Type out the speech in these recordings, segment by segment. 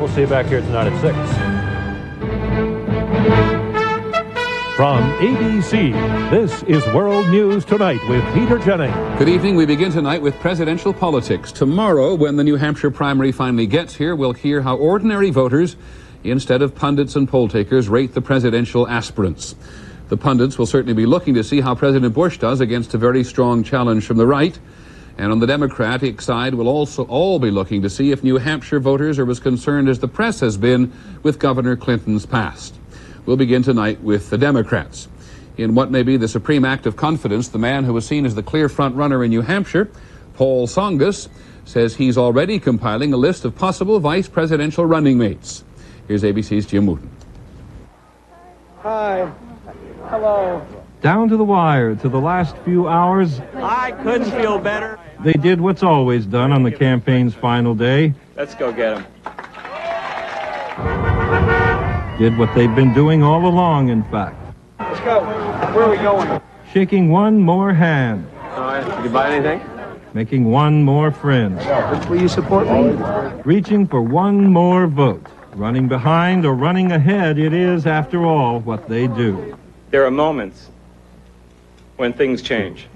We'll see you back here tonight at 6. From ABC, this is World News Tonight with Peter Jennings. Good evening. We begin tonight with presidential politics. Tomorrow, when the New Hampshire primary finally gets here, we'll hear how ordinary voters, instead of pundits and poll takers, rate the presidential aspirants. The pundits will certainly be looking to see how President Bush does against a very strong challenge from the right. And on the Democratic side, we'll also all be looking to see if New Hampshire voters are as concerned as the press has been with Governor Clinton's past. We'll begin tonight with the Democrats. In what may be the supreme act of confidence, the man who was seen as the clear front-runner in New Hampshire, Paul Tsongas, says he's already compiling a list of possible vice presidential running mates. Here's ABC's Jim Wooten. Hi. Hello. Down to the wire, to the last few hours. I couldn't feel better. They did what's always done on the campaign's final day. Let's go get him. Did what they've been doing all along, in fact. Let's go. Where are we going? Shaking one more hand. All right. Did you buy anything? Making one more friend. Will you support me? Reaching for one more vote. Running behind or running ahead, it is, after all, what they do. There are moments when things change.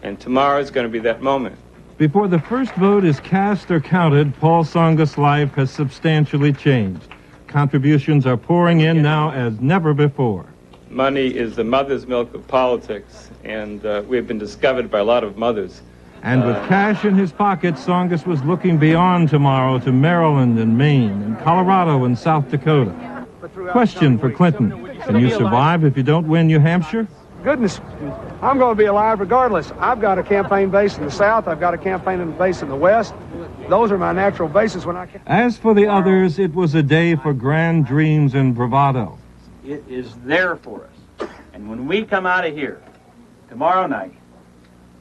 And tomorrow is going to be that moment. Before the first vote is cast or counted, Paul Tsongas' life has substantially changed. Contributions are pouring in now as never before. Money is the mother's milk of politics, and we've been discovered by a lot of mothers. And with cash in his pocket, Tsongas was looking beyond tomorrow to Maryland and Maine and Colorado and South Dakota. Question for Clinton. Can you survive if you don't win New Hampshire? Goodness, I'm going to be alive regardless. I've got a campaign base in the South. I've got a campaign base in the West. Those are my natural bases when I can. As for the others, it was a day for grand dreams and bravado. It is there for us. And when we come out of here tomorrow night,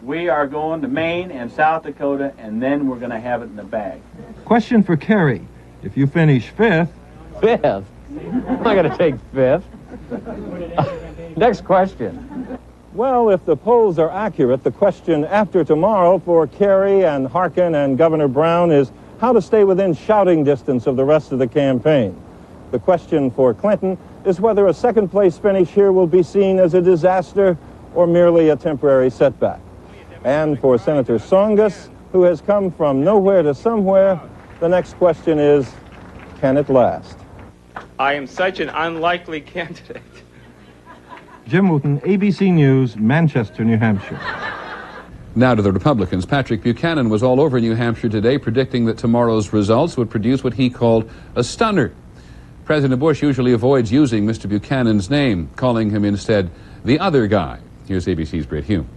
we are going to Maine and South Dakota, and then we're going to have it in the bag. Question for Kerry. If you finish fifth... Fifth? I'm not going to take fifth. Next question. Well, if the polls are accurate, the question after tomorrow for Kerry and Harkin and Governor Brown is how to stay within shouting distance of the rest of the campaign. The question for Clinton is whether a second-place finish here will be seen as a disaster or merely a temporary setback. And for Senator Tsongas, who has come from nowhere to somewhere, the next question is, can it last? I am such an unlikely candidate. Jim Wooten, ABC News, Manchester, New Hampshire. Now to the Republicans. Patrick Buchanan was all over New Hampshire today, predicting that tomorrow's results would produce what he called a stunner. President Bush usually avoids using Mr. Buchanan's name, calling him instead the other guy. Here's ABC's Britt Hume.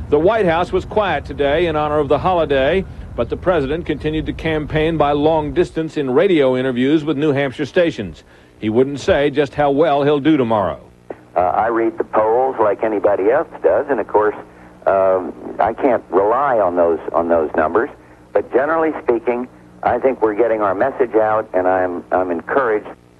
The White House was quiet today in honor of the holiday, but the president continued to campaign by long distance in radio interviews with New Hampshire stations. He wouldn't say just how well he'll do tomorrow. I read the polls like anybody else does, and of course, I can't rely on those numbers. But generally speaking, I think we're getting our message out, and I'm encouraged.